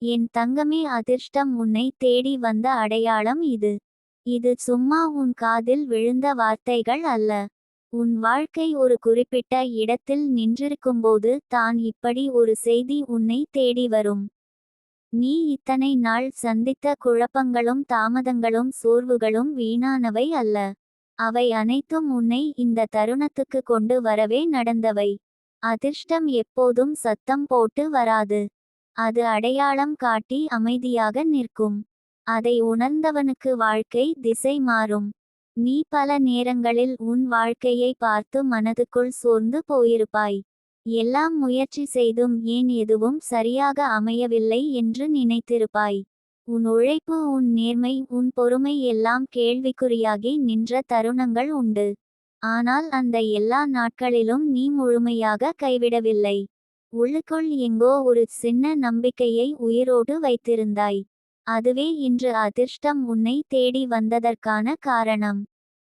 என் தங்கமே, அதிர்ஷ்டம் உன்னை தேடி வந்த அடையாளம் இது. இது சும்மா உன் காதில் விழுந்த வார்த்தைகள் அல்ல. உன் வாழ்க்கை ஒரு குறிப்பிட்ட இடத்தில் நின்றிருக்கும்போது தான் இப்படி ஒரு செய்தி உன்னை தேடி வரும். நீ இத்தனை நாள் சந்தித்த குழப்பங்களும் தாமதங்களும் சோர்வுகளும் வீணானவை அல்ல. அவை அனைத்தும் உன்னை இந்த தருணத்துக்கு கொண்டு வரவே நடந்தவை. அதிர்ஷ்டம் எப்போதும் சத்தம் போட்டு வராது. அது அடையாளம் காட்டி அமைதியாக நிற்கும். அதை உணர்ந்தவனுக்கு வாழ்க்கை திசை மாறும். நீ பல நேரங்களில் உன் வாழ்க்கையை பார்த்து மனதுக்குள் சோர்ந்து போயிருப்பாய். எல்லாம் முயற்சி செய்தும் ஏன் எதுவும் சரியாக அமையவில்லை என்று நினைத்திருப்பாய். உன் உழைப்பு, உன் நேர்மை, உன் பொறுமை எல்லாம் கேள்விக்குறியாகி நின்ற தருணங்கள் உண்டு. ஆனால் அந்த எல்லா நாட்களிலும் நீ முழுமையாக கைவிடவில்லை. உள்ளுக்குள் எங்கோ ஒரு சின்ன நம்பிக்கையை உயிரோடு வைத்திருந்தாய். அதுவே இன்று அதிர்ஷ்டம் உன்னை தேடி வந்ததற்கான காரணம்.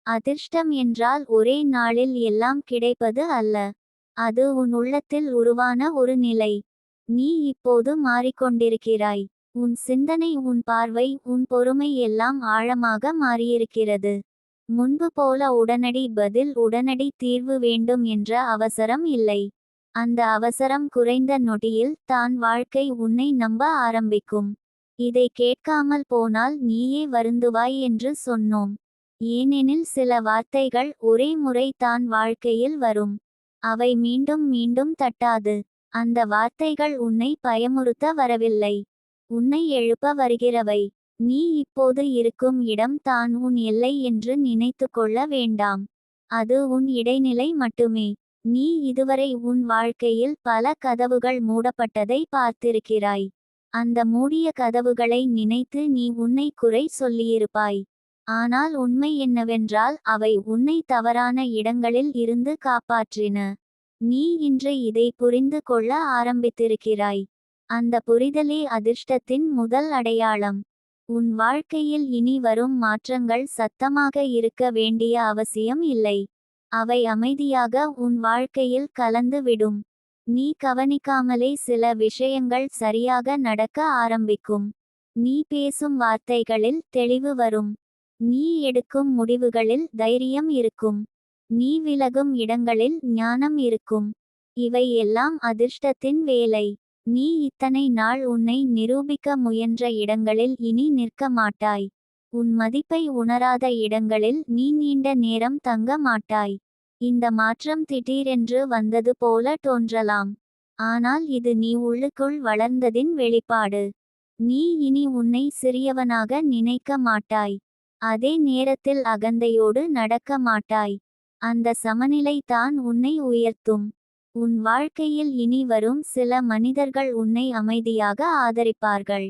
அதிர்ஷ்டம் என்றால் ஒரே நாளில் எல்லாம் கிடைப்பது அல்ல. அது உன் உள்ளத்தில் உருவான ஒரு நிலை. நீ இப்போது மாறிக்கொண்டிருக்கிறாய். உன் சிந்தனை, உன் பார்வை, உன் பொறுமை எல்லாம் ஆழமாக மாறியிருக்கிறது. முன்பு போல உடனடி பதில், உடனடி தீர்வு வேண்டும் என்ற அவசரம் இல்லை. அந்த அவசரம் குறைந்த நொடியில் தான் வாழ்க்கை உன்னை நம்ப ஆரம்பிக்கும். இதை கேட்காமல் போனால் நீயே வருந்துவாய் என்று சொன்னோம். ஏனெனில் சில வார்த்தைகள் ஒரே முறை தான் வாழ்க்கையில் வரும். அவை மீண்டும் மீண்டும் தட்டாது. அந்த வார்த்தைகள் உன்னை பயமுறுத்த வரவில்லை. உன்னை எழுப்ப வருகிறவை. நீ இப்போது இருக்கும் இடம் தான் உன் எல்லை என்று நினைத்து கொள்ள வேண்டாம். அது உன் இடைநிலை மட்டுமே. நீ இதுவரை உன் வாழ்க்கையில் பல கதவுகள் மூடப்பட்டதை பார்த்திருக்கிறாய். அந்த மூடிய கதவுகளை நினைத்து நீ உன்னை குறை சொல்லியிருப்பாய். ஆனால் உண்மை என்னவென்றால் அவை உன்னை தவறான இடங்களில் இருந்து காப்பாற்றின. நீ இன்று இதை புரிந்து கொள்ள ஆரம்பித்திருக்கிறாய். அந்த புரிதலே அதிர்ஷ்டத்தின் முதல் அடையாளம். உன் வாழ்க்கையில் இனி வரும் மாற்றங்கள் சத்தமாக இருக்க வேண்டிய அவசியம் இல்லை. அவை அமைதியாக உன் வாழ்க்கையில் கலந்து விடும். நீ கவனிக்காமலே சில விஷயங்கள் சரியாக நடக்க ஆரம்பிக்கும். நீ பேசும் வார்த்தைகளில் தெளிவு வரும். நீ எடுக்கும் முடிவுகளில் தைரியம் இருக்கும். நீ விலகும் இடங்களில் ஞானம் இருக்கும். இவை எல்லாம் அதிர்ஷ்டத்தின் வேலை. நீ இத்தனை நாள் உன்னை நிரூபிக்க முயன்ற இடங்களில் இனி நிற்க மாட்டாய். உன் மதிப்பை உணராத இடங்களில் நீ நீண்ட நேரம் தங்க மாட்டாய். இந்த மாற்றம் திடீரென்று வந்தது போல தோன்றலாம். ஆனால் இது நீ உள்ளுக்குள் வளர்ந்ததின் வெளிப்பாடு. நீ இனி உன்னை சிறியவனாக நினைக்க மாட்டாய். அதே நேரத்தில் அகந்தையோடு நடக்க மாட்டாய். அந்த சமநிலை தான் உன்னை உயர்த்தும். உன் வாழ்க்கையில் இனி வரும் சில மனிதர்கள் உன்னை அமைதியாக ஆதரிப்பார்கள்.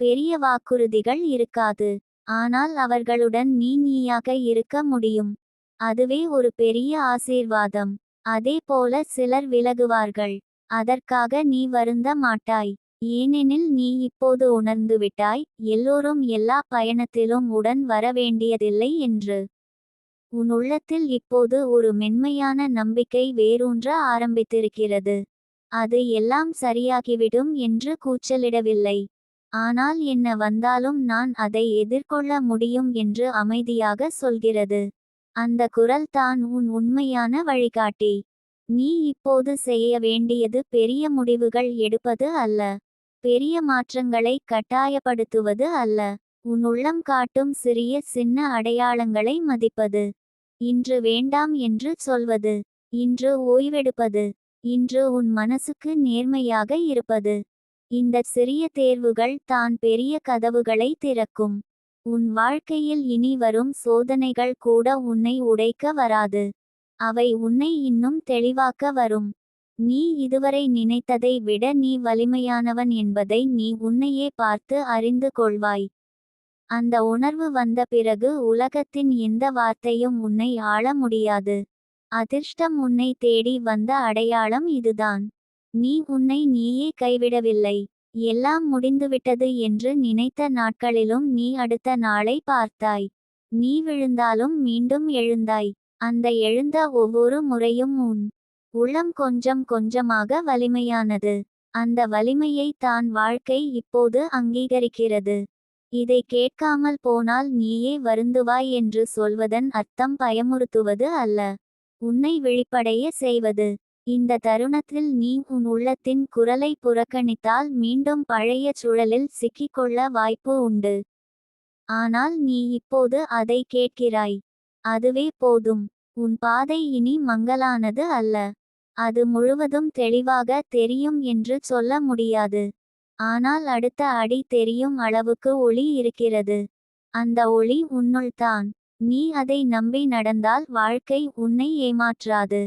பெரிய வாக்குறுதிகள் இருக்காது. ஆனால் அவர்களுடன் நீ நீயாக இருக்க முடியும். அதுவே ஒரு பெரிய ஆசீர்வாதம். அதே போல சிலர் விலகுவார்கள். அதற்காக நீ வருந்த மாட்டாய். ஏனெனில் நீ இப்போது உணர்ந்துவிட்டாய், எல்லோரும் எல்லா பயணத்திலும் உடன் வர வேண்டியதில்லை என்று. உன் உள்ளத்தில் இப்போது ஒரு மென்மையான நம்பிக்கை வேரூன்ற ஆரம்பித்திருக்கிறது. அது எல்லாம் சரியாகிவிடும் என்று கூச்சலிடவில்லை. ஆனால் என்ன வந்தாலும் நான் அதை எதிர்கொள்ள முடியும் என்று அமைதியாக சொல்கிறது. அந்த குரல் தான் உன் உண்மையான வழிகாட்டி. நீ இப்போது செய்ய வேண்டியது பெரிய முடிவுகள் எடுப்பது அல்ல. பெரிய மாற்றங்களை கட்டாயப்படுத்துவது அல்ல. உன் உள்ளம் காட்டும் சிறிய சின்ன அடையாளங்களை மதிப்பது. இன்று வேண்டாம் என்று சொல்வது. இன்று ஓய்வெடுப்பது. இன்று உன் மனசுக்கு நேர்மையாக இருப்பது. இந்த சிறிய தேர்வுகள் தான் பெரிய கதவுகளை திறக்கும். உன் வாழ்க்கையில் இனி வரும் சோதனைகள் கூட உன்னை உடைக்க வராது. அவை உன்னை இன்னும் தெளிவாக்க வரும். நீ இதுவரை நினைத்ததை விட நீ வலிமையானவன் என்பதை நீ உன்னையே பார்த்து அறிந்து கொள்வாய். அந்த உணர்வு வந்த பிறகு உலகத்தின் எந்த வார்த்தையும் உன்னை ஆள முடியாது. அதிர்ஷ்டம் உன்னை தேடி வந்த அடையாளம் இதுதான். நீ உன்னை நீயே கைவிடவில்லை. எல்லாம் முடிந்துவிட்டது என்று நினைத்த நாட்களிலும் நீ அடுத்த நாளை பார்த்தாய். நீ விழுந்தாலும் மீண்டும் எழுந்தாய். அந்த எழுந்த ஒவ்வொரு முறையும் உன் உள்ளம் கொஞ்சம் கொஞ்சமாக வலிமையானது. அந்த வலிமையை தான் வாழ்க்கை இப்போது அங்கீகரிக்கிறது. இதை கேட்காமல் போனால் நீயே வருந்துவாய் என்று சொல்வதன் அர்த்தம் பயமுறுத்துவது அல்ல, உன்னை விழிப்படைய செய்வது. இந்த தருணத்தில் நீ உன் உள்ளத்தின் குரலை புறக்கணித்தால் மீண்டும் பழைய சுழலில் சிக்கிக்கொள்ள வாய்ப்பு உண்டு. ஆனால் நீ இப்போது அதை கேட்கிறாய். அதுவே போதும். உன் பாதை இனி மங்கலானது அல்ல. அது முழுவதும் தெளிவாக தெரியும் என்று சொல்ல முடியாது. ஆனால் அடுத்த அடி தெரியும் அளவுக்கு ஒளி இருக்கிறது. அந்த ஒளி உன்னுள்தான். நீ அதை நம்பி நடந்தால் வாழ்க்கை உன்னை ஏமாற்றாது.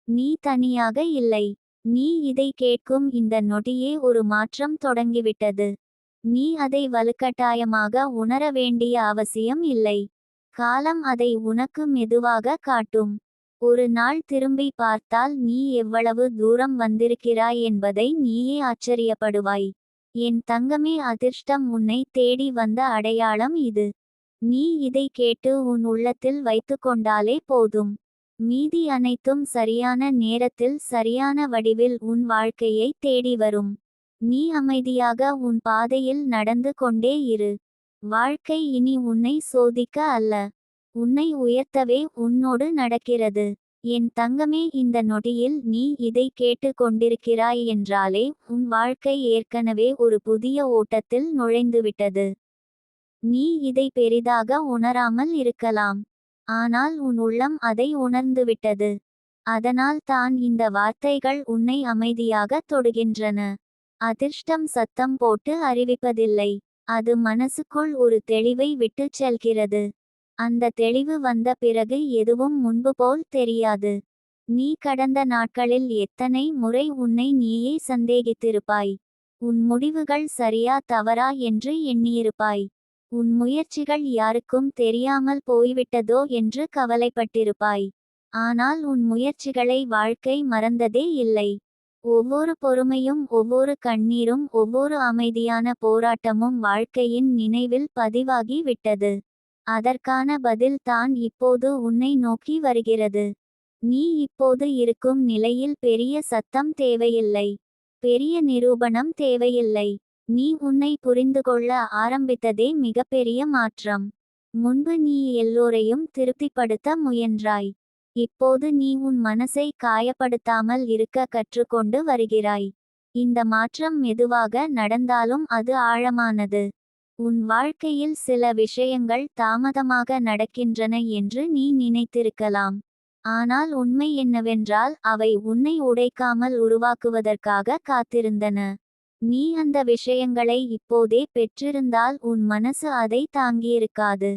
நீ தனியாக இல்லை. நீ இதை கேட்கும் இந்த நொடியே ஒரு மாற்றம் தொடங்கிவிட்டது. நீ அதை வலுக்கட்டாயமாக உணர வேண்டிய அவசியம் இல்லை. காலம் அதை உனக்கு மெதுவாக காட்டும். ஒரு நாள் திரும்பி பார்த்தால் நீ எவ்வளவு தூரம் வந்திருக்கிறாய் என்பதை நீயே ஆச்சரியப்படுவாய். என் தங்கமே, அதிர்ஷ்டம் உன்னை தேடி வந்த அடையாளம் இது. நீ இதை கேட்டு உன் உள்ளத்தில் வைத்துக்கொண்டாலே போதும். மீதி அனைத்தும் சரியான நேரத்தில் சரியான வடிவில் உன் வாழ்க்கையை தேடி வரும். நீ அமைதியாக உன் பாதையில் நடந்து கொண்டே இரு. வாழ்க்கை இனி உன்னை சோதிக்க அல்ல, உன்னை உயர்த்தவே உன்னோடு நடக்கிறது. என் தங்கமே, இந்த நொடியில் நீ இதை கேட்டு கொண்டிருக்கிறாய் என்றாலே உன் வாழ்க்கை ஏற்கனவே ஒரு புதிய ஓட்டத்தில் நுழைந்துவிட்டது. நீ இதை பெரிதாக உணராமல் இருக்கலாம், ஆனால் உன் உள்ளம் அதை உணர்ந்துவிட்டது. அதனால் தான் இந்த வார்த்தைகள் உன்னை அமைதியாக தொடுகின்றன. அதிர்ஷ்டம் சத்தம் போட்டு அறிவிப்பதில்லை, அது மனசுக்குள் ஒரு தெளிவை விட்டுச் செல்கிறது. அந்த தெளிவு வந்த பிறகு எதுவும் முன்பு போல் தெரியாது. நீ கடந்த நாட்களில் எத்தனை முறை உன்னை நீயே சந்தேகித்திருப்பாய். உன் முடிவுகள் சரியா தவறா என்று எண்ணியிருப்பாய். உன் முயற்சிகள் யாருக்கும் தெரியாமல் போய்விட்டதோ என்று கவலைப்பட்டிருப்பாய். ஆனால் உன் முயற்சிகளை வாழ்க்கை மறந்ததே இல்லை. ஒவ்வொரு பொறுமையும், ஒவ்வொரு கண்ணீரும், ஒவ்வொரு அமைதியான போராட்டமும் வாழ்க்கையின் நினைவில் பதிவாகி விட்டது. அதற்கான பதில் தான் இப்போது உன்னை நோக்கி வருகிறது. நீ இப்போது இருக்கும் நிலையில் பெரிய சத்தம் தேவையில்லை, பெரிய நிரூபணம் தேவையில்லை. நீ உன்னை புரிந்துகொள்ள ஆரம்பித்ததே மிகப்பெரிய மாற்றம். முன்பு நீ எல்லோரையும் திருப்திப்படுத்த முயன்றாய். இப்போது நீ உன் மனசை காயப்படுத்தாமல் இருக்க கற்றுக்கொண்டு வருகிறாய். இந்த மாற்றம் மெதுவாக நடந்தாலும் அது ஆழமானது. உன் வாழ்க்கையில் சில விஷயங்கள் தாமதமாக நடக்கின்றன என்று நீ நினைத்திருக்கலாம். ஆனால் உண்மை என்னவென்றால் அவை உன்னை உடைக்காமல் உருவாக்குவதற்காக காத்திருந்தன. நீ அந்த விஷயங்களை இப்போதே பெற்றிருந்தால் உன் மனசு அதை தாங்கியிருக்காது.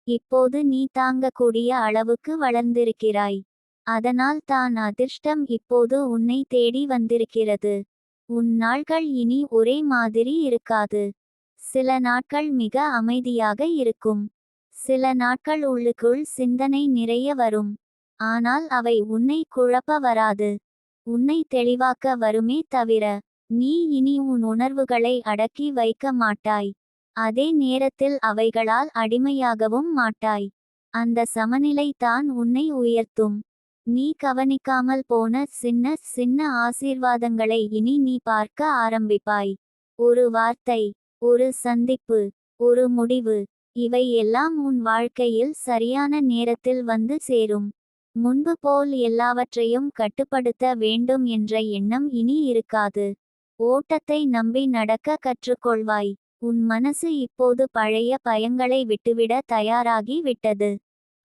இப்போது நீ தாங்கக்கூடிய அளவுக்கு வளர்ந்திருக்கிறாய். அதனால் தான் அதிர்ஷ்டம் இப்போது உன்னை தேடி வந்திருக்கிறது. உன் நாட்கள் இனி ஒரே மாதிரி இருக்காது. சில நாட்கள் மிக அமைதியாக இருக்கும். சில நாட்கள் உள்ளுக்குள் சிந்தனை நிறைய வரும். ஆனால் அவை உன்னை குழப்ப வராது, உன்னை தெளிவாக்க வருமே தவிர. நீ இனி உன் உணர்வுகளை அடக்கி வைக்க மாட்டாய். அதே நேரத்தில் அவைகளால் அடிமையாகவும் மாட்டாய். அந்த சமநிலை தான் உன்னை உயர்த்தும். நீ கவனிக்காமல் போன சின்ன சின்ன ஆசீர்வாதங்களை இனி நீ பார்க்க ஆரம்பிப்பாய். ஒரு வார்த்தை, ஒரு சந்திப்பு, ஒரு முடிவு, இவை எல்லாம் உன் வாழ்க்கையில் சரியான நேரத்தில் வந்து சேரும். முன்பு போல் எல்லாவற்றையும் கட்டுப்படுத்த வேண்டும் என்ற எண்ணம் இனி இருக்காது. ஓட்டத்தை நம்பி நடக்க கற்றுக்கொள்வாய். உன் மனசு இப்போது பழைய பயங்களை விட்டுவிட தயாராகி விட்டது.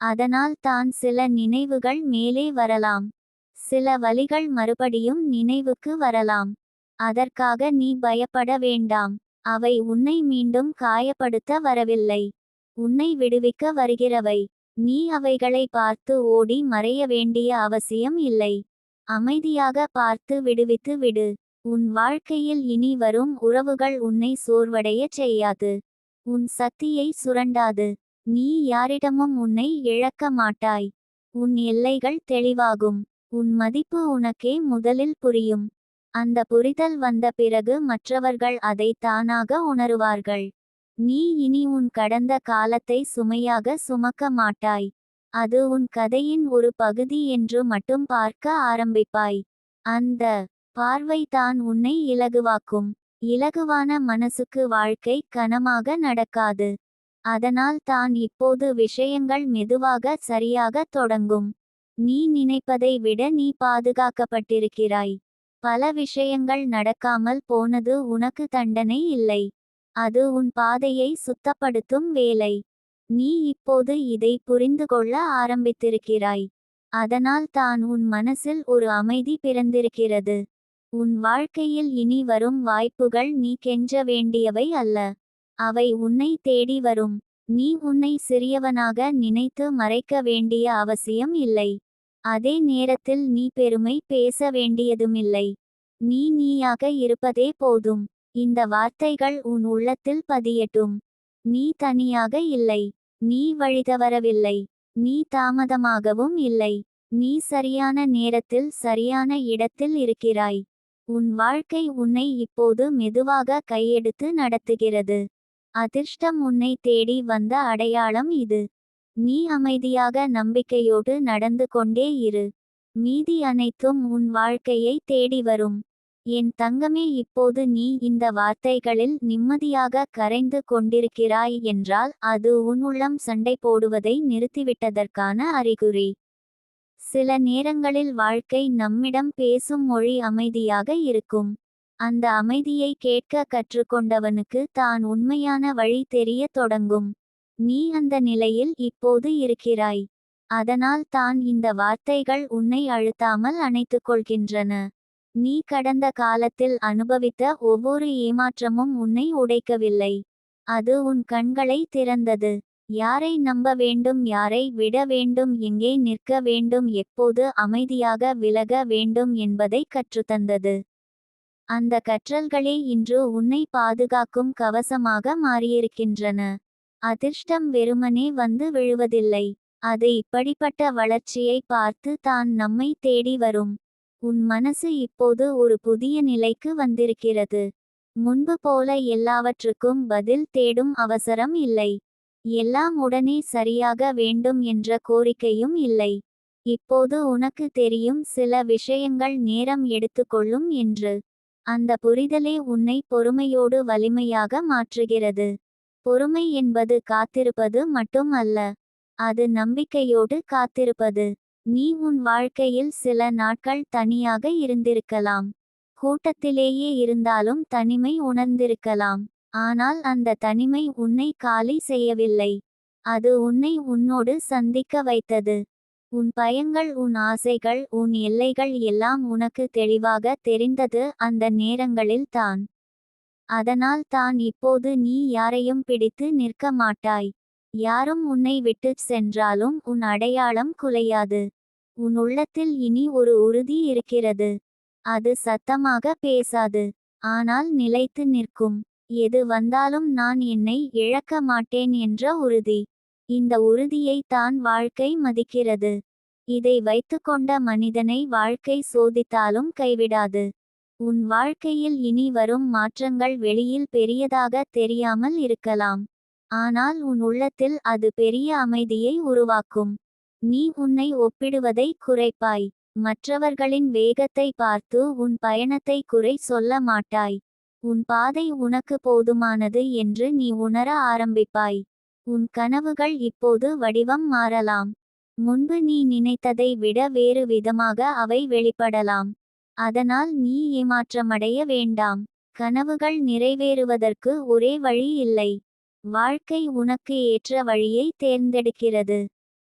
அதனால் தான் சில நினைவுகள் மேலே வரலாம். சில வலிகள் மறுபடியும் நினைவுக்கு வரலாம். அதற்காக நீ பயப்பட வேண்டாம். அவை உன்னை மீண்டும் காயப்படுத்த வரவில்லை, உன்னை விடுவிக்க வருகிறவை. நீ அவைகளை பார்த்து ஓடி மறைய வேண்டிய அவசியம் இல்லை. அமைதியாக பார்த்து விடுவித்து விடு. உன் வாழ்க்கையில் இனி வரும் உறவுகள் உன்னை சோர்வடைய செய்யாது, உன் சக்தியை சுரண்டாது. நீ யாரிடமும் உன்னை இழக்க மாட்டாய். உன் எல்லைகள் தெளிவாகும். உன் மதிப்பு உனக்கே முதலில் புரியும். அந்த புரிதல் வந்த பிறகு மற்றவர்கள் அதை தானாக உணருவார்கள். நீ இனி உன் கடந்த காலத்தை சுமையாக சுமக்க மாட்டாய். அது உன் கதையின் ஒரு பகுதி என்று மட்டும் பார்க்க ஆரம்பிப்பாய். அந்த பார்வை தான் உன்னை இலகுவாக்கும். இலகுவான மனசுக்கு வாழ்க்கை கனமாக நடக்காது. அதனால் தான் இப்போது விஷயங்கள் மெதுவாக சரியாக தொடங்கும். நீ நினைப்பதை விட நீ பாதுகாக்கப்பட்டிருக்கிறாய். பல விஷயங்கள் நடக்காமல் போனது உனக்கு தண்டனை இல்லை. அது உன் பாதையை சுத்தப்படுத்தும் வேலை. நீ இப்போது இதை புரிந்து கொள்ள ஆரம்பித்திருக்கிறாய். அதனால் தான் உன் மனசில் ஒரு அமைதி பிறந்திருக்கிறது. உன் வாழ்க்கையில் இனி வரும் வாய்ப்புகள் நீ கெஞ்ச வேண்டியவை அல்ல. அவை உன்னை தேடி வரும். நீ உன்னை சிறியவனாக நினைத்து மறைக்க வேண்டிய அவசியம் இல்லை. அதே நேரத்தில் நீ பெருமை பேச வேண்டியதுமில்லை. நீ நீயாக இருப்பதே போதும். இந்த வார்த்தைகள் உன் உள்ளத்தில் பதியட்டும். நீ தனியாக இல்லை. நீ வழிதவறவில்லை. நீ தாமதமாகவும் இல்லை. நீ சரியான நேரத்தில் சரியான இடத்தில் இருக்கிறாய். உன் வாழ்க்கை உன்னை இப்போது மெதுவாக கையெடுத்து நடத்துகிறது. அதிர்ஷ்டம் உன்னை தேடி வந்த அடையாளம் இது. நீ அமைதியாக நம்பிக்கையோடு நடந்து கொண்டே இரு. மீதி அனைத்தும் உன் வாழ்க்கையை தேடி வரும். என் தங்கமே, இப்போது நீ இந்த வார்த்தைகளில் நிம்மதியாக கரைந்து கொண்டிருக்கிறாய் என்றால் அது உன் உள்ளம் சண்டை போடுவதை நிறுத்திவிட்டதற்கான அறிகுறி. சில நேரங்களில் வாழ்க்கை நம்மிடம் பேசும் மொழி அமைதியாக இருக்கும். அந்த அமைதியை கேட்க கற்றுக்கொண்டவனுக்கு தான் உண்மையான வழி தெரிய தொடங்கும். நீ அந்த நிலையில் இப்போது இருக்கிறாய். அதனால் தான் இந்த வார்த்தைகள் உன்னை அழுத்தாமல் அணைத்துக்கொள்கின்றன. நீ கடந்த காலத்தில் அனுபவித்த ஒவ்வொரு ஏமாற்றமும் உன்னை உடைக்கவில்லை. அது உன் கண்களை திறந்தது. யாரை நம்ப வேண்டும், யாரை விட வேண்டும், எங்கே நிற்க வேண்டும், எப்போது அமைதியாக விலக வேண்டும் என்பதை கற்றுத்தந்தது. அந்த கற்றல்களே இன்று உன்னை பாதுகாக்கும் கவசமாக மாறியிருக்கின்றன. அதிர்ஷ்டம் வெறுமனே வந்து விழுவதில்லை. அது இப்படிப்பட்ட வளர்ச்சியை பார்த்து தான் நம்மை தேடி வரும். உன் மனசு இப்போது ஒரு புதிய நிலைக்கு வந்திருக்கிறது. முன்பு போல எல்லாவற்றுக்கும் பதில் தேடும் அவசரம் இல்லை. எல்லாம் உடனே சரியாக வேண்டும் என்ற கோரிக்கையும் இல்லை. இப்போது உனக்கு தெரியும், சில விஷயங்கள் நேரம் எடுத்துக்கொள்ளும் என்று. அந்த புரிதலே உன்னை பொறுமையோடு வலிமையாக மாற்றுகிறது. பொறுமை என்பது காத்திருப்பது மட்டும் அல்ல. அது நம்பிக்கையோடு காத்திருப்பது. நீ உன் வாழ்க்கையில் சில நாட்கள் தனியாக இருந்திருக்கலாம். கூட்டத்திலேயே இருந்தாலும் தனிமை உணர்ந்திருக்கலாம். ஆனால் அந்த தனிமை உன்னை காலி செய்யவில்லை. அது உன்னை உன்னோடு சந்திக்க வைத்தது. உன் பயங்கள், உன் ஆசைகள், உன் எல்லைகள் எல்லாம் உனக்கு தெளிவாக தெரிந்தது அந்த நேரங்களில் தான். அதனால் தான் இப்போது நீ யாரையும் பிடித்து நிற்க மாட்டாய். யாரும் உன்னை விட்டுச் சென்றாலும் உன் அடையாளம் குலையாது. உன் உள்ளத்தில் இனி ஒரு உறுதி இருக்கிறது. அது சத்தமாக பேசாது. ஆனால் நிலைத்து நிற்கும். எது வந்தாலும் நான் என்னை இழக்க மாட்டேன் என்ற உறுதி. இந்த உறுதியை தான் வாழ்க்கை மதிக்கிறது. இதை வைத்துக்கொண்ட மனிதனை வாழ்க்கை சோதித்தாலும் கைவிடாது. உன் வாழ்க்கையில் இனி வரும் மாற்றங்கள் வெளியில் பெரியதாக தெரியாமல் இருக்கலாம். ஆனால் உன் உள்ளத்தில் அது பெரிய அமைதியை உருவாக்கும். நீ உன்னை ஒப்பிடுவதை குறைப்பாய். மற்றவர்களின் வேகத்தை பார்த்து உன் பயணத்தை குறை சொல்ல மாட்டாய். உன் பாதை உனக்கு போதுமானது என்று நீ உணர ஆரம்பிப்பாய். உன் கனவுகள் இப்போது வடிவம் மாறலாம். முன்பு நீ நினைத்ததை விட வேறு விதமாக அவை வெளிப்படலாம். அதனால் நீ ஏமாற்றமடைய வேண்டாம். கனவுகள் நிறைவேறுவதற்கு ஒரே வழி இல்லை. வாழ்க்கை உனக்கு ஏற்ற வழியை தேர்ந்தெடுக்கிறது.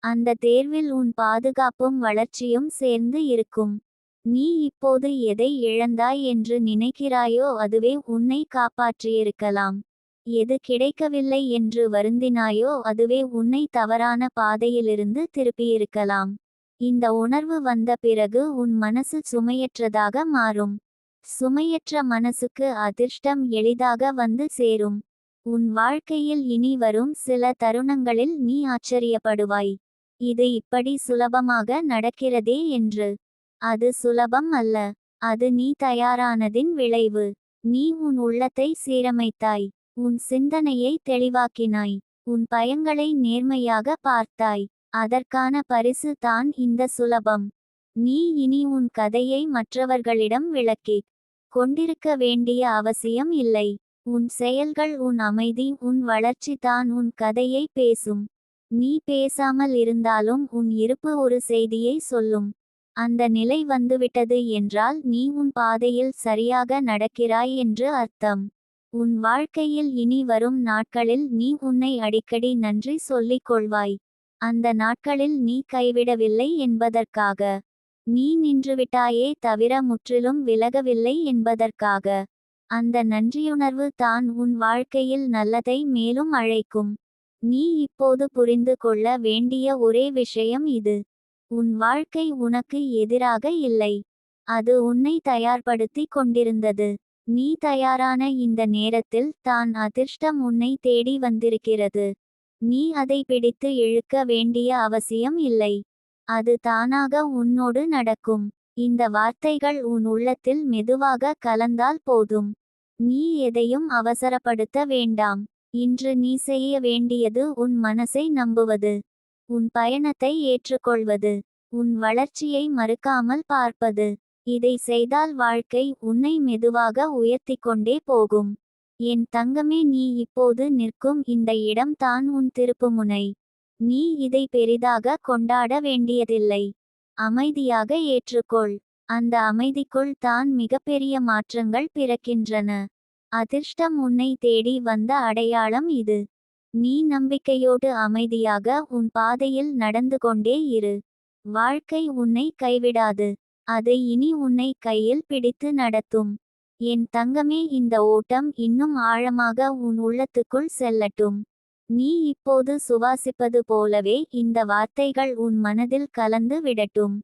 அந்த தேர்வில் உன் பாதுகாப்பும் வளர்ச்சியும் சேர்ந்து இருக்கும். நீ இப்போது எதை இழந்தாய் என்று நினைக்கிறாயோ அதுவே உன்னை காப்பாற்றியிருக்கலாம். எது கிடைக்கவில்லை என்று வருந்தினாயோ அதுவே உன்னை தவறான பாதையிலிருந்து திருப்பியிருக்கலாம். இந்த உணர்வு வந்த பிறகு உன் மனசு சுமையற்றதாக மாறும். சுமையற்ற மனசுக்கு அதிர்ஷ்டம் எளிதாக வந்து சேரும். உன் வாழ்க்கையில் இனி வரும் சில தருணங்களில் நீ ஆச்சரியப்படுவாய். இது இப்படி சுலபமாக நடக்கிறதே என்று. அது சுலபம் அல்ல. அது நீ தயாரானதின் விளைவு. நீ உன் உள்ளத்தை சீரமைத்தாய். உன் சிந்தனையை தெளிவாக்கினாய். உன் பயங்களை நேர்மையாக பார்த்தாய். அதற்கான பரிசு தான் இந்த சுலபம். நீ இனி உன் கதையை மற்றவர்களிடம் விளக்கிக் கொண்டிருக்க வேண்டிய அவசியம் இல்லை. உன் செயல்கள், உன் அமைதி, உன் வளர்ச்சி தான் உன் கதையை பேசும். நீ பேசாமல் இருந்தாலும் உன் இருப்பு ஒரு செய்தியை சொல்லும். அந்த நிலை வந்துவிட்டது என்றால் நீ உன் பாதையில் சரியாக நடக்கிறாய் என்று அர்த்தம். உன் வாழ்க்கையில் இனி வரும் நாட்களில் நீ உன்னை அடிக்கடி நன்றி சொல்லிக் கொள்வாய். அந்த நாட்களில் நீ கைவிடவில்லை என்பதற்காக. நீ நின்றுவிட்டாயே தவிர முற்றிலும் விலகவில்லை என்பதற்காக. அந்த நன்றியுணர்வு தான் உன் வாழ்க்கையில் நல்லதை மேலும் அழைக்கும். நீ இப்போது புரிந்து கொள்ள வேண்டிய ஒரே விஷயம் இது. உன் வாழ்க்கை உனக்கு எதிராக இல்லை. அது உன்னை தயார்படுத்தி கொண்டிருந்தது. நீ தயாரான இந்த நேரத்தில் தான் அதிர்ஷ்டம் உன்னை தேடி வந்திருக்கிறது. நீ அதை பிடித்து இழுக்க வேண்டிய அவசியம் இல்லை. அது தானாக உன்னோடு நடக்கும். இந்த வார்த்தைகள் உன் உள்ளத்தில் மெதுவாக கலந்தால் போதும். நீ எதையும் அவசரப்படுத்த வேண்டாம். இன்று நீ செய்ய வேண்டியது உன் மனசை நம்புவது, உன் பயணத்தை ஏற்றுக்கொள்வது, உன் வளர்ச்சியை மறுக்காமல் பார்ப்பது. இதை செய்தால் வாழ்க்கை உன்னை மெதுவாக உயர்த்திக்கொண்டே போகும். என் தங்கமே, நீ இப்போது நிற்கும் இந்த இடம் தான் உன் திருப்புமுனை. நீ இதை பெரிதாக கொண்டாட வேண்டியதில்லை. அமைதியாக ஏற்றுக்கொள். அந்த அமைதிக்குள் தான் மிகப்பெரிய மாற்றங்கள் பிறக்கின்றன. அதிர்ஷ்டம் உன்னை தேடி வந்த அடையாளம் இது. நீ நம்பிக்கையோடு அமைதியாக உன் பாதையில் நடந்து கொண்டே இரு. வாழ்க்கை உன்னை கைவிடாது. அது இனி உன்னை கையில் பிடித்து நடத்தும். என் தங்கமே, இந்த ஓட்டம் இன்னும் ஆழமாக உன் உள்ளத்துக்குள் செல்லட்டும். நீ இப்போது சுவாசிப்பது போலவே இந்த வார்த்தைகள் உன் மனதில் கலந்து விடட்டும்.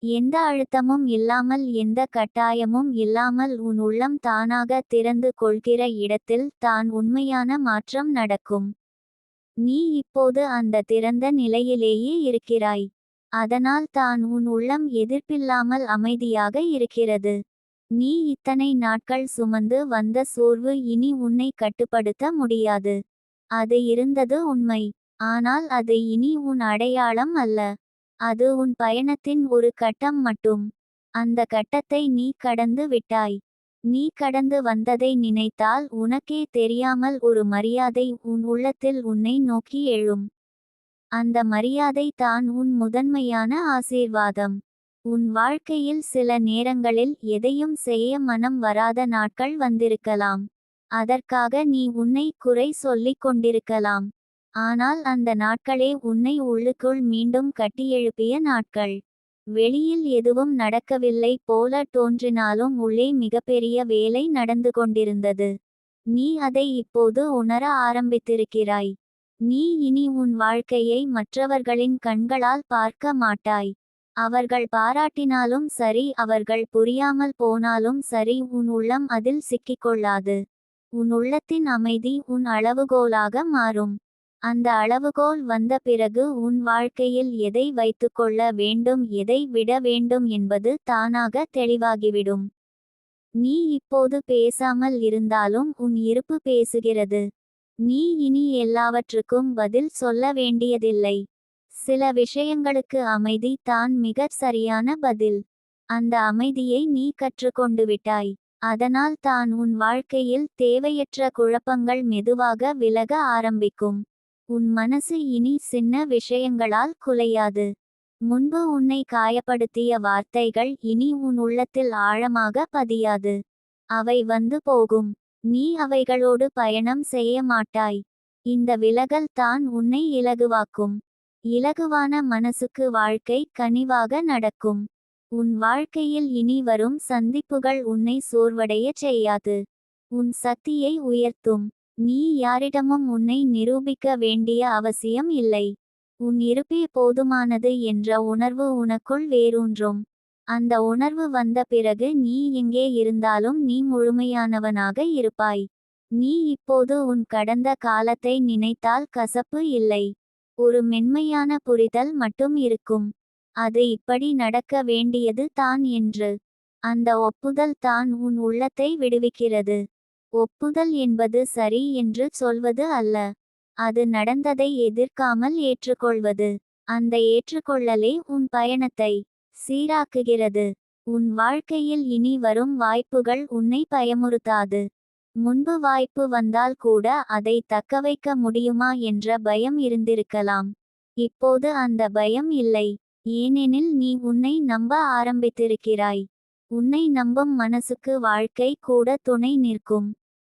எந்த அழுத்தமும் இல்லாமல், எந்த கட்டாயமும் இல்லாமல் உன் உள்ளம் தானாக திறந்து கொள்கிற இடத்தில் தான் உண்மையான மாற்றம் நடக்கும். நீ இப்போது அந்த திறந்த நிலையிலேயே இருக்கிறாய். அதனால் தான் உன் உள்ளம் எதிர்ப்பில்லாமல் அமைதியாக இருக்கிறது. நீ இத்தனை நாட்கள் சுமந்து வந்த சோர்வு இனி உன்னை கட்டுப்படுத்த முடியாது. அது இருந்தது உண்மை. ஆனால் அது இனி உன் அடையாளம் அல்ல. அது உன் பயணத்தின் ஒரு கட்டம் மட்டும். அந்த கட்டத்தை நீ கடந்து விட்டாய். நீ கடந்து வந்ததை நினைத்தால் உனக்கே தெரியாமல் ஒரு மரியாதை உன் உள்ளத்தில் உன்னை நோக்கி எழும். அந்த மரியாதை தான் உன் முதன்மையான ஆசீர்வாதம். உன் வாழ்க்கையில் சில நேரங்களில் எதையும் செய்ய மனம் வராத நாட்கள் வந்திருக்கலாம். அதற்காக நீ உன்னை குறை சொல்லிக் கொண்டிருக்கலாம். ஆனால் அந்த நாட்களே உன்னை உள்ளுக்குள் மீண்டும் கட்டியெழுப்பிய நாட்கள். வெளியில் எதுவும் நடக்கவில்லை போல தோன்றினாலும் உள்ளே மிகப்பெரிய வேலை நடந்து கொண்டிருந்தது. நீ அதை இப்போது உணர ஆரம்பித்திருக்கிறாய். நீ இனி உன் வாழ்க்கையை மற்றவர்களின் கண்களால் பார்க்க மாட்டாய். அவர்கள் பாராட்டினாலும் சரி, அவர்கள் புரியாமல் போனாலும் சரி, உன் உள்ளம் அதில் சிக்கிக்கொள்ளாது. உன் உள்ளத்தின் அமைதி உன் அளவுகோலாக மாறும். அந்த அளவுகோல் வந்த பிறகு உன் வாழ்க்கையில் எதை வைத்துக்கொள்ள வேண்டும், எதை விட வேண்டும் என்பது தானாக தெளிவாகிவிடும். நீ இப்போது பேசாமல் இருந்தாலும் உன் இருப்பு பேசுகிறது. நீ இனி எல்லாவற்றுக்கும் பதில் சொல்ல வேண்டியதில்லை. சில விஷயங்களுக்கு அமைதி தான் மிகச் சரியான பதில். அந்த அமைதியை நீ கற்றுக்கொண்டு விட்டாய். அதனால் தான் உன் வாழ்க்கையில் தேவையற்ற குழப்பங்கள் மெதுவாக விலக ஆரம்பிக்கும். உன் மனசு இனி சின்ன விஷயங்களால் குலையாது. முன்பு உன்னை காயப்படுத்திய வார்த்தைகள் இனி உன் உள்ளத்தில் ஆழமாக பதியாது. அவை வந்து போகும். நீ அவைகளோடு பயணம் செய்ய மாட்டாய். இந்த விலகல் தான் உன்னை இலகுவாக்கும். இலகுவான மனசுக்கு வாழ்க்கை கனிவாக நடக்கும். உன் வாழ்க்கையில் இனி வரும் சந்திப்புகள் உன்னை சோர்வடையச் செய்யாது. உன் சக்தியை உயர்த்தும். நீ யாரிடமும் உன்னை நிரூபிக்க வேண்டிய அவசியம் இல்லை. உன் இருப்பே போதுமானது என்ற உணர்வு உனக்குள் வேரூன்றும். அந்த உணர்வு வந்த பிறகு நீ எங்கே இருந்தாலும் நீ முழுமையானவனாக இருப்பாய். நீ இப்போது உன் கடந்த காலத்தை நினைத்தால் கசப்பு இல்லை. ஒரு மென்மையான புரிதல் மட்டும் இருக்கும். அது இப்படி நடக்க வேண்டியது தான் என்று. அந்த ஒப்புதல் தான் உன் உள்ளத்தை விடுவிக்கிறது. ஒப்புதல் என்பது சரி என்று சொல்வது அல்ல. அது நடந்ததை எதிர்க்காமல் ஏற்றுக்கொள்வது. அந்த ஏற்றுக்கொள்ளலே உன் பயணத்தை சீராக்குகிறது. உன் வாழ்க்கையில் இனி வரும் வாய்ப்புகள் உன்னை பயமுறுத்தாது. முன்பு வாய்ப்பு வந்தால் கூட அதை தக்கவைக்க முடியுமா என்ற பயம் இருந்திருக்கலாம். இப்போது அந்த பயம் இல்லை. ஏனெனில் நீ உன்னை நம்ப ஆரம்பித்திருக்கிறாய். உன்னை நம்பும் மனசுக்கு வாழ்க்கை கூட துணை நிற்கும்.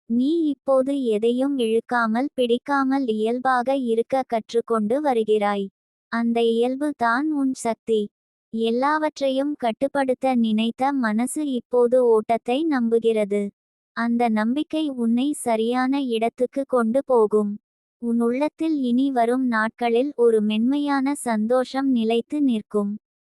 நீ இப்போது எதையும் இழுக்காமல் பிடிக்காமல் இயல்பாக இருக்க கற்றுக்கொண்டு வருகிறாய். அந்த இயல்பு தான் உன் சக்தி. எல்லாவற்றையும் கட்டுப்படுத்த நினைத்த மனசு இப்போது ஓட்டத்தை நம்புகிறது. அந்த நம்பிக்கை உன்னை சரியான இடத்துக்கு கொண்டு போகும். உன் உள்ளத்தில் இனி வரும் நாட்களில் ஒரு மென்மையான சந்தோஷம் நிலைத்து நிற்கும்.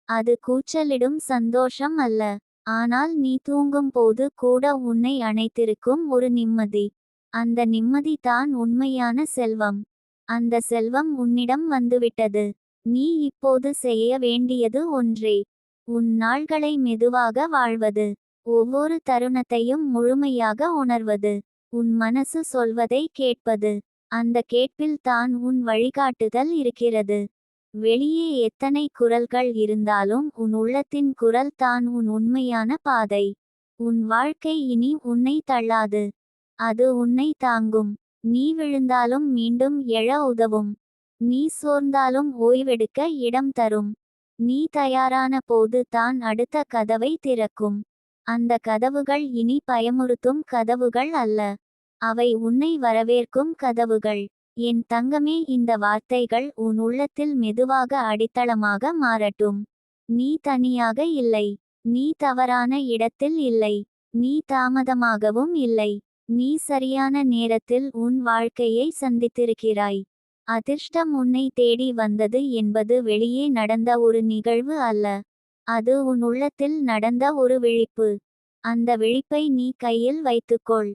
அது கூச்சலிடும் சந்தோஷம் அல்ல. ஆனால் நீ தூங்கும் போது கூட உன்னை அணைத்திருக்கும் ஒரு நிம்மதி. அந்த நிம்மதி தான் உண்மையான செல்வம். அந்த செல்வம் உன்னிடம் வந்துவிட்டது. நீ இப்போது செய்ய வேண்டியது ஒன்றே. உன் நாள்களை மெதுவாக வாழ்வது. ஒவ்வொரு தருணத்தையும் முழுமையாக உணர்வது. உன் மனசு சொல்வதை கேட்பது. அந்த கேட்பில் தான் உன் வழிகாட்டுதல் இருக்கிறது. வெளியே எத்தனை குரல்கள் இருந்தாலும் உன் உள்ளத்தின் குரல் தான் உன் உண்மையான பாதை. உன் வாழ்க்கை இனி உன்னை தள்ளாது. அது உன்னை தாங்கும். நீ விழுந்தாலும் மீண்டும் எழ உதவும். நீ சோர்ந்தாலும் ஓய்வெடுக்க இடம் தரும். நீ தயாரான போது தான் அடுத்த கதவை திறக்கும். அந்த கதவுகள் இனி பயமுறுத்தும் கதவுகள் அல்ல. அவை உன்னை வரவேற்கும் கதவுகள். என் தங்கமே, இந்த வார்த்தைகள் உன் உள்ளத்தில் மெதுவாக அடித்தளமாக மாறட்டும். நீ தனியாக இல்லை. நீ தவறான இடத்தில் இல்லை. நீ தாமதமாகவும் இல்லை. நீ சரியான நேரத்தில் உன் வாழ்க்கையை சந்தித்திருக்கிறாய். அதிர்ஷ்டம் உன்னை தேடி வந்தது என்பது வெளியே நடந்த ஒரு நிகழ்வு அல்ல. அது உன் உள்ளத்தில் நடந்த ஒரு விழிப்பு. அந்த விழிப்பை நீ கையில் வைத்துக்கொள்.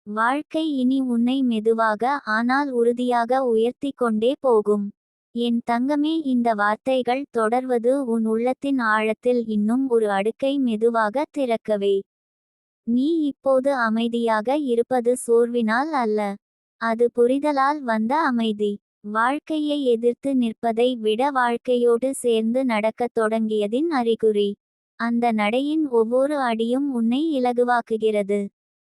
வாழ்க்கை இனி உன்னை மெதுவாக ஆனால் உறுதியாக உயர்த்தி கொண்டே போகும். என் தங்கமே, இந்த வார்த்தைகள் தொடர்வது உன் உள்ளத்தின் ஆழத்தில் இன்னும் ஒரு அடுக்கை மெதுவாக திறக்கவே. நீ இப்போது அமைதியாக இருப்பது சோர்வினால் அல்ல. அது புரிதலால் வந்த அமைதி. வாழ்க்கையை எதிர்த்து நிற்பதை விட வாழ்க்கையோடு சேர்ந்து நடக்கத் தொடங்கியதின் அறிகுறி. அந்த நடையின் ஒவ்வொரு அடியும் உன்னை இலகுவாக்குகிறது.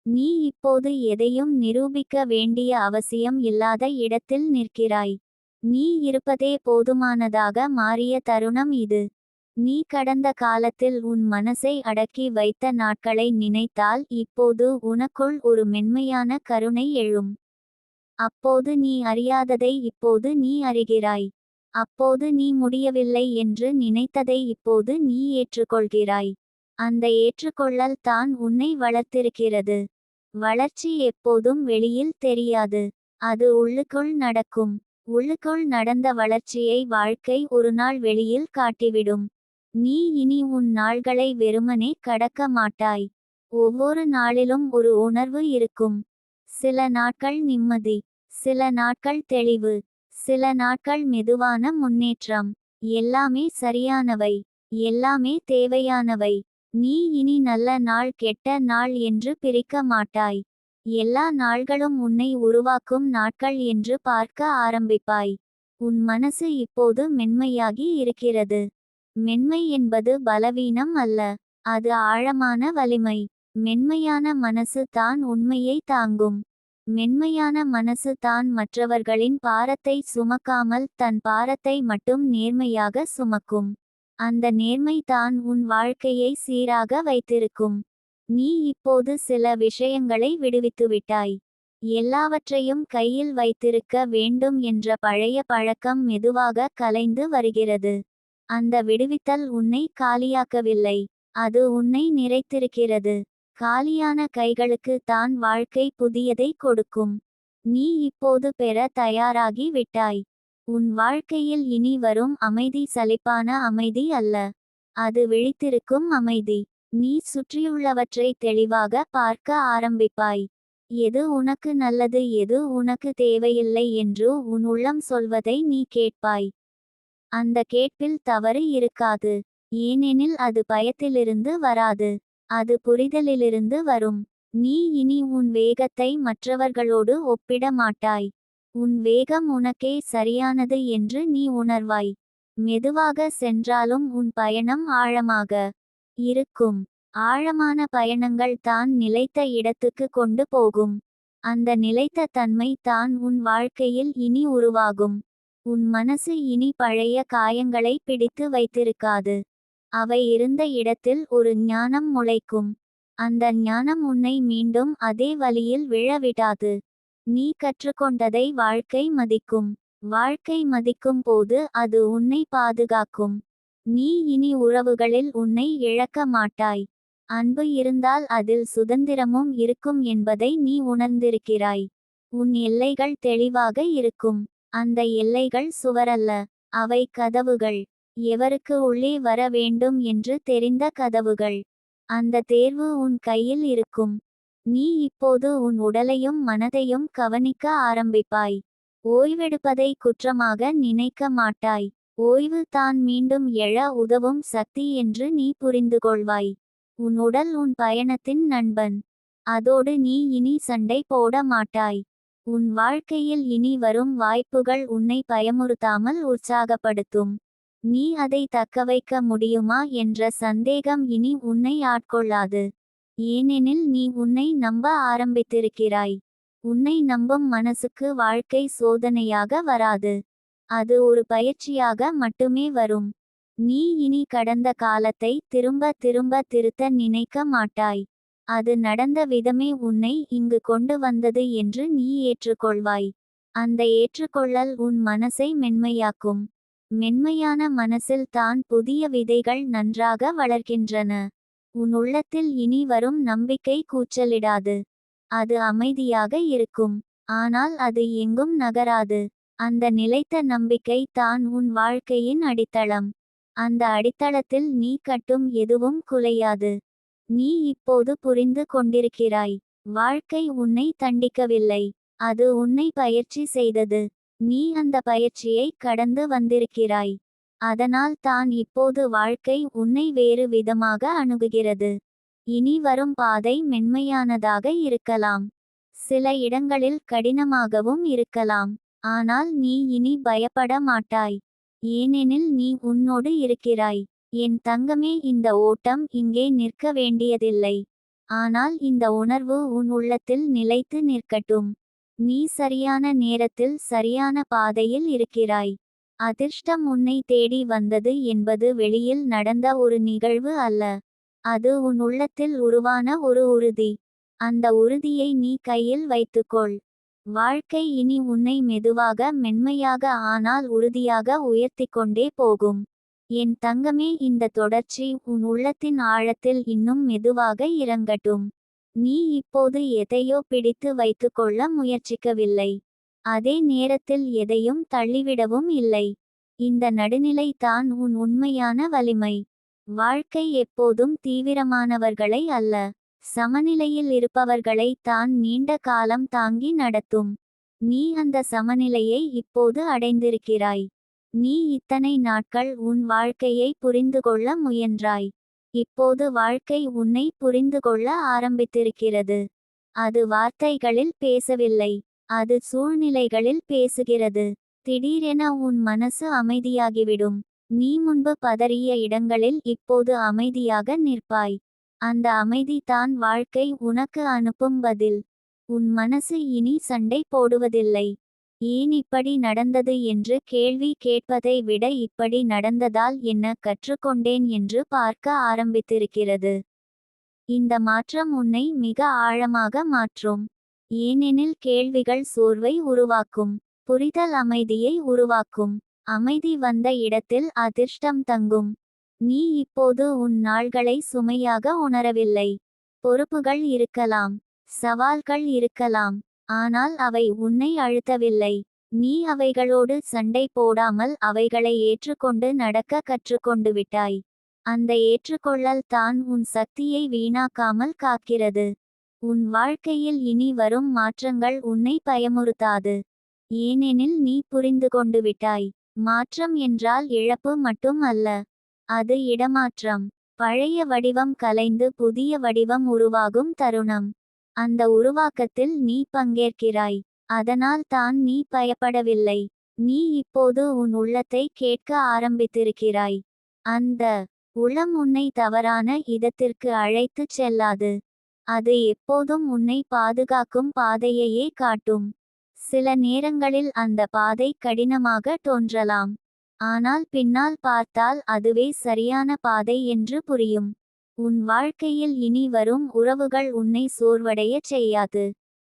நீ இப்போது எதையும் நிரூபிக்க வேண்டிய அவசியம் இல்லாத இடத்தில் நிற்கிறாய். நீ இருப்பதே போதுமானதாக மாறிய தருணம் இது. நீ கடந்த காலத்தில் உன் மனசை அடக்கி வைத்த நாட்களை நினைத்தால் இப்போது உனக்குள் ஒரு மென்மையான கருணை எழும். அப்போது நீ அறியாததை இப்போது நீ அறிகிறாய். அப்போது நீ முடியவில்லை என்று நினைத்ததை இப்போது நீ ஏற்றுக்கொள்கிறாய். அந்த ஏற்றுக்கொள்ளல் தான் உன்னை வளர்த்திருக்கிறது. வளர்ச்சி எப்போதும் வெளியில் தெரியாது. அது உள்ளுக்குள் நடக்கும். உள்ளுக்குள் நடந்த வளர்ச்சியை வாழ்க்கை ஒருநாள் வெளியில் காட்டிவிடும். நீ இனி உன் நாள்களை வெறுமனே கடக்க மாட்டாய். ஒவ்வொரு நாளிலும் ஒரு உணர்வு இருக்கும். சில நாட்கள் நிம்மதி. சில நாட்கள் தெளிவு. சில நாட்கள் மெதுவான முன்னேற்றம். எல்லாமே சரியானவை. எல்லாமே தேவையானவை. நீ இனி நல்ல நாள் கெட்ட நாள் என்று பிரிக்க மாட்டாய். எல்லா நாள்களும் உன்னை உருவாக்கும் நாட்கள் என்று பார்க்க ஆரம்பிப்பாய். உன் மனசு இப்போது மென்மையாகி இருக்கிறது. மென்மை என்பது பலவீனம் அல்ல. அது ஆழமான வலிமை. மென்மையான மனசு தான் உண்மையை தாங்கும். மென்மையான மனசு தான் மற்றவர்களின் பாரத்தை சுமக்காமல் தன் பாரத்தை மட்டும் நேர்மையாக சுமக்கும். அந்த நேர்மை தான் உன் வாழ்க்கையை சீராக வைத்திருக்கும். நீ இப்போது சில விஷயங்களை விடுவித்துவிட்டாய். எல்லாவற்றையும் கையில் வைத்திருக்க வேண்டும் என்ற பழைய பழக்கம் மெதுவாக கலைந்து வருகிறது. அந்த விடுவித்தல் உன்னை காலியாக்கவில்லை. அது உன்னை நிறைத்திருக்கிறது. காலியான கைகளுக்கு தான் வாழ்க்கை புதியதை கொடுக்கும். நீ இப்போது பெற தயாராகி விட்டாய். உன் வாழ்க்கையில் இனி வரும் அமைதி சலிப்பான அமைதி அல்ல. அது விழித்திருக்கும் அமைதி. நீ சுற்றியுள்ளவற்றை தெளிவாக பார்க்க ஆரம்பிப்பாய். எது உனக்கு நல்லது எது உனக்கு தேவையில்லை என்று உன் உள்ளம் சொல்வதை நீ கேட்பாய். அந்த கேட்பில் தவறு இருக்காது. ஏனெனில் அது பயத்திலிருந்து வராது. அது புரிதலிலிருந்து வரும். நீ இனி உன் வேகத்தை மற்றவர்களோடு ஒப்பிட மாட்டாய். உன் வேகம் உனக்கே சரியானது என்று நீ உணர்வாய். மெதுவாக சென்றாலும் உன் பயணம் ஆழமாக இருக்கும். ஆழமான பயணங்கள் தான் நிலைத்த இடத்துக்கு கொண்டு போகும். அந்த நிலைத்த தன்மை தான் உன் வாழ்க்கையில் இனி உருவாகும். உன் மனசு இனி பழைய காயங்களை பிடித்து வைத்திருக்காது. அவை இருந்த இடத்தில் ஒரு ஞானம் முளைக்கும். அந்த ஞானம் உன்னை மீண்டும் அதே வழியில் விழ விடாது. நீ கற்றுக்கொண்டதை வாழ்க்கை மதிக்கும். வாழ்க்கை மதிக்கும் போது அது உன்னை பாதுகாக்கும். நீ இனி உறவுகளில் உன்னை இழக்க மாட்டாய். அன்பு இருந்தால் அதில் சுதந்திரமும் இருக்கும் என்பதை நீ உணர்ந்திருக்கிறாய். உன் எல்லைகள் தெளிவாக இருக்கும். அந்த எல்லைகள் சுவரல்ல, அவை கதவுகள். எவருக்கு உள்ளே வர வேண்டும் என்று தெரிந்த கதவுகள். அந்த தேர்வு உன் கையில் இருக்கும். நீ இப்போது உன் உடலையும் மனதையும் கவனிக்க ஆரம்பிப்பாய். ஓய்வெடுப்பதை குற்றமாக நினைக்க மாட்டாய். ஓய்வு தான் மீண்டும் எழ உதவும் சக்தி என்று நீ புரிந்துகொள்வாய். உன் உடல் உன் பயணத்தின் நண்பன். அதோடு நீ இனி சண்டை போட மாட்டாய். உன் வாழ்க்கையில் இனி வரும் வாய்ப்புகள் உன்னை பயமுறுத்தாமல் உற்சாகப்படுத்தும். நீ அதை தக்கவைக்க முடியுமா என்ற சந்தேகம் இனி உன்னை ஆட்கொள்ளாது. ஏனெனில் நீ உன்னை நம்ப ஆரம்பித்திருக்கிறாய். உன்னை நம்பும் மனசுக்கு வாழ்க்கை சோதனையாக வராது. அது ஒரு பயிற்சியாக மட்டுமே வரும். நீ இனி கடந்த காலத்தை திரும்ப திரும்ப திருத்த நினைக்க மாட்டாய். அது நடந்த விதமே உன்னை இங்கு கொண்டு வந்தது என்று நீ ஏற்றுக்கொள்வாய். அந்த ஏற்றுக்கொள்ளல் உன் மனசை மென்மையாக்கும். மென்மையான மனசில் தான் புதிய விதைகள் நன்றாக வளர்கின்றன. உன் உள்ளத்தில் இனி வரும் நம்பிக்கை கூச்சலிடாது. அது அமைதியாக இருக்கும். ஆனால் அது எங்கும் நகராது. அந்த நிலைத்த நம்பிக்கை தான் உன் வாழ்க்கையின் அடித்தளம். அந்த அடித்தளத்தில் நீ கட்டும் எதுவும் குலையாது. நீ இப்போது புரிந்து கொண்டிருக்கிறாய். வாழ்க்கை உன்னை தண்டிக்கவில்லை. அது உன்னை பயிற்சி செய்தது. நீ அந்த பயிற்சியை கடந்து வந்திருக்கிறாய். அதனால் தான் இப்போது வாழ்க்கை உன்னை வேறு விதமாக அணுகுகிறது. இனி வரும் பாதை மென்மையானதாக இருக்கலாம். சில இடங்களில் கடினமாகவும் இருக்கலாம். ஆனால் நீ இனி பயப்பட மாட்டாய். ஏனெனில் நீ உன்னோடு இருக்கிறாய். என் தங்கமே, இந்த ஓட்டம் இங்கே நிற்க வேண்டியதில்லை. ஆனால் இந்த உணர்வு உன் உள்ளத்தில் நிலைத்து நிற்கட்டும். நீ சரியான நேரத்தில் சரியான பாதையில் இருக்கிறாய். அதிர்ஷ்டம் உன்னை தேடி வந்தது என்பது வெளியில் நடந்த ஒரு நிகழ்வு அல்ல. அது உன் உள்ளத்தில் உருவான ஒரு உறுதி. அந்த உறுதியை நீ கையில் வைத்துக்கொள். வாழ்க்கை இனி உன்னை மெதுவாக மென்மையாக ஆனால் உறுதியாக உயர்த்திக்கொண்டே போகும். என் தங்கமே, இந்த தொடர்ச்சி உன் உள்ளத்தின் ஆழத்தில் இன்னும் மெதுவாக இறங்கட்டும். நீ இப்போது எதையோ பிடித்து வைத்துக்கொள்ள முயற்சிக்கவில்லை. அதே நேரத்தில் எதையும் தள்ளிவிடவும் இல்லை. இந்த நடுநிலை தான் உன் உண்மையான வலிமை. வாழ்க்கை எப்போதும் தீவிரமானவர்களை அல்ல, சமநிலையில் இருப்பவர்களை தான் நீண்ட காலம் தாங்கி நடத்தும். நீ அந்த சமநிலையை இப்போது அடைந்திருக்கிறாய். நீ இத்தனை நாட்கள் உன் வாழ்க்கையை புரிந்துகொள்ள முயன்றாய். இப்போது வாழ்க்கை உன்னை புரிந்துகொள்ள ஆரம்பித்திருக்கிறது. அது வார்த்தைகளில் பேசவில்லை, அது சூழ்நிலைகளில் பேசுகிறது. திடீரென உன் மனசு அமைதியாகிவிடும். நீ முன்பு பதறிய இடங்களில் இப்போது அமைதியாக நிற்பாய். அந்த அமைதி தான் வாழ்க்கை உனக்கு அனுப்பும் பதில். உன் மனசு இனி சண்டை போடுவதில்லை. ஏன் இப்படி நடந்தது என்று கேள்வி கேட்பதை விட இப்படி நடந்ததால் என்ன கற்றுக்கொண்டேன் என்று பார்க்க ஆரம்பித்திருக்கிறது. இந்த மாற்றம் உன்னை மிக ஆழமாக மாற்றும். ஏனெனில் கேள்விகள் சோர்வை உருவாக்கும். புரிதல் அமைதியை உருவாக்கும். அமைதி வந்த இடத்தில் அதிர்ஷ்டம் தங்கும். நீ இப்போது உன் நாள்களை சுமையாக உணரவில்லை. பொறுப்புகள் இருக்கலாம், சவால்கள் இருக்கலாம், ஆனால் அவை உன்னை அழுத்தவில்லை. நீ அவைகளோடு சண்டை போடாமல் அவைகளை ஏற்றுக்கொண்டு நடக்க கற்றுக்கொண்டு விட்டாய். அந்த ஏற்றுக்கொள்ளல் தான் உன் சக்தியை வீணாக்காமல் காக்கிறது. உன் வாழ்க்கையில் இனி வரும் மாற்றங்கள் உன்னை பயமுறுத்தாது. ஏனெனில் நீ புரிந்து கொண்டு விட்டாய். மாற்றம் என்றால் இழப்பு மட்டும் அல்ல, அது இடமாற்றம். பழைய வடிவம் கலைந்து புதிய வடிவம் உருவாகும் தருணம். அந்த உருவாக்கத்தில் நீ பங்கேற்கிறாய். அதனால் தான் நீ பயப்படவில்லை. நீ இப்போது உன் உள்ளத்தை கேட்க ஆரம்பித்திருக்கிறாய். அந்த உளம் உன்னை தவறான இடத்திற்கு அழைத்துச் செல்லாது. அது எப்போதும் உன்னை பாதுகாக்கும் பாதையையே காட்டும். சில நேரங்களில் அந்த பாதை கடினமாக தோன்றலாம். ஆனால் பின்னால் பார்த்தால் அதுவே சரியான பாதை என்று புரியும். உன் வாழ்க்கையில் இனி வரும் உறவுகள் உன்னை சோர்வடையச் செய்யாது.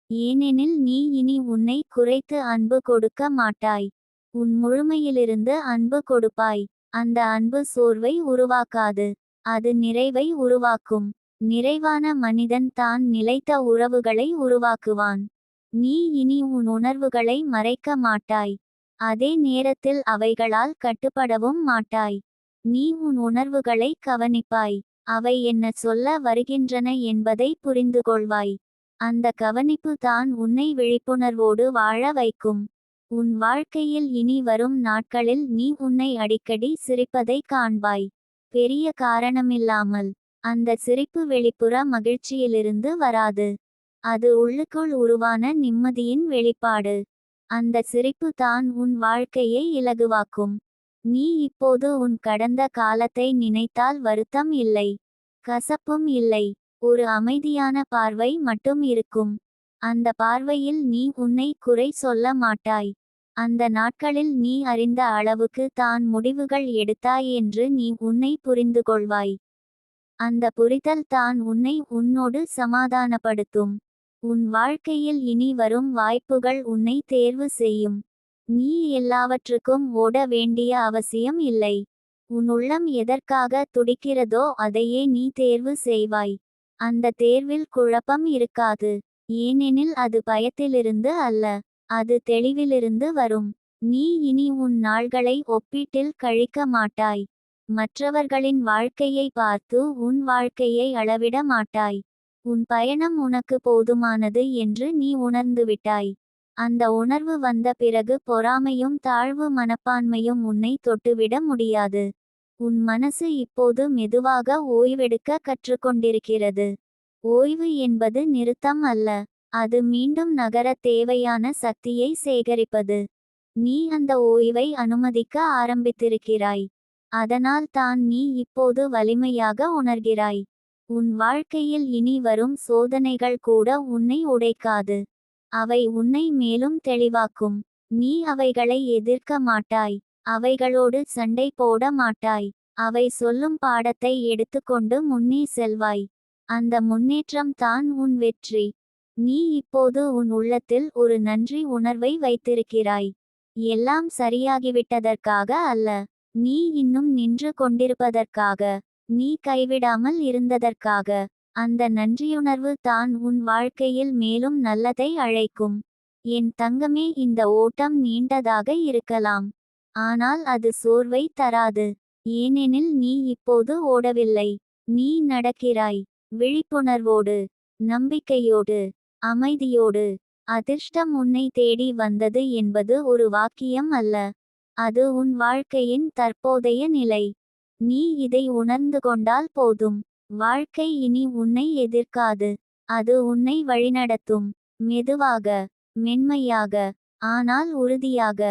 ஏனெனில் நீ இனி உன்னை குறைத்து அன்பு கொடுக்க மாட்டாய். உன் முழுமையிலிருந்து அன்பு கொடுப்பாய். அந்த அன்பு சோர்வை உருவாக்காது. அது நிறைவை உருவாக்கும். நிறைவான மனிதன் தான் நிலைத்த உறவுகளை உருவாக்குவான். நீ இனி உன் உணர்வுகளை மறைக்க மாட்டாய். அதே நேரத்தில் அவைகளால் கட்டுப்படவும் மாட்டாய். நீ உன் உணர்வுகளை கவனிப்பாய். அவை என்ன சொல்ல வருகின்றன என்பதை புரிந்துகொள்வாய். அந்த கவனிப்பு தான் உன்னை விழிப்புணர்வோடு வாழ வைக்கும். உன் வாழ்க்கையில் இனி வரும் நாட்களில் நீ உன்னை அடிக்கடி சிரிப்பதை காண்பாய். பெரிய காரணமில்லாமல். அந்த சிரிப்பு வெளிப்புற மகிழ்ச்சியிலிருந்து வராது. அது உள்ளுக்குள் உருவான நிம்மதியின் வெளிப்பாடு. அந்த சிரிப்பு தான் உன் வாழ்க்கையை இலகுவாக்கும். நீ இப்போது உன் கடந்த காலத்தை நினைத்தால் வருத்தம் இல்லை. கசப்பும் இல்லை. ஒரு அமைதியான பார்வை மட்டும் இருக்கும். அந்த பார்வையில் நீ உன்னை குறை சொல்ல மாட்டாய். அந்த நாட்களில் நீ அறிந்த அளவுக்கு தான் முடிவுகள் எடுத்தாய் என்று நீ உன்னை புரிந்துகொள்வாய். அந்த புரிதல் தான் உன்னை உன்னோடு சமாதானப்படுத்தும். உன் வாழ்க்கையில் இனி வரும் வாய்ப்புகள் உன்னை தேர்வு செய்யும். நீ எல்லாவற்றுக்கும் ஓட வேண்டிய அவசியம் இல்லை. உன் உள்ளம் எதற்காக துடிக்கிறதோ அதையே நீ தேர்வு செய்வாய். அந்த தேர்வில் குழப்பம் இருக்காது. ஏனெனில் அது பயத்திலிருந்து அல்ல. அது தெளிவிலிருந்து வரும். நீ இனி உன் நாள்களை ஒப்பீட்டில் கழிக்க மாட்டாய். மற்றவர்களின் வாழ்க்கையை பார்த்து உன் வாழ்க்கையை அளவிட மாட்டாய். உன் பயணம் உனக்கு போதுமானது என்று நீ உணர்ந்துவிட்டாய். அந்த உணர்வு வந்த பிறகு பொறாமையும் தாழ்வு மனப்பான்மையும் உன்னை தொட்டுவிட முடியாது. உன் மனசு இப்போது மெதுவாக ஓய்வெடுக்க கற்றுக்கொண்டிருக்கிறது. ஓய்வு என்பது நிறுத்தம் அல்ல. அது மீண்டும் நகர தேவையான சக்தியை சேகரிப்பது. நீ அந்த ஓய்வை அனுமதிக்க ஆரம்பித்திருக்கிறாய். அதனால் தான் நீ இப்போது வலிமையாக உணர்கிறாய். உன் வாழ்க்கையில் இனி வரும் சோதனைகள் கூட உன்னை உடைக்காது. அவை உன்னை மேலும் தெளிவாக்கும். நீ அவைகளை எதிர்க்க மாட்டாய். அவைகளோடு சண்டை போட மாட்டாய். அவை சொல்லும் பாடத்தை எடுத்துக்கொண்டு முன்னே செல்வாய். அந்த முன்னேற்றம் தான் உன் வெற்றி. நீ இப்போது உன் உள்ளத்தில் ஒரு நன்றி உணர்வை வைத்திருக்கிறாய். எல்லாம் சரியாகிவிட்டதற்காக அல்ல. நீ இன்னும் நின்று கொண்டிருப்பதற்காக. நீ கைவிடாமல் இருந்ததற்காக. அந்த நன்றியுணர்வு தான் உன் வாழ்க்கையில் மேலும் நல்லதை அழைக்கும். என் தங்கமே, இந்த ஓட்டம் நீண்டதாக இருக்கலாம். ஆனால் அது சோர்வை தராது. ஏனெனில் நீ இப்போது ஓடவில்லை. நீ நடக்கிறாய். விழிப்புணர்வோடு, நம்பிக்கையோடு, அமைதியோடு. அதிர்ஷ்டம் உன்னை தேடி வந்தது என்பது ஒரு வாக்கியம் அல்ல. அது உன் வாழ்க்கையின் தற்போதைய நிலை. நீ இதை உணர்ந்து கொண்டால் போதும். வாழ்க்கை இனி உன்னை எதிர்க்காது. அது உன்னை வழிநடத்தும். மெதுவாக, மென்மையாக, ஆனால் உறுதியாக.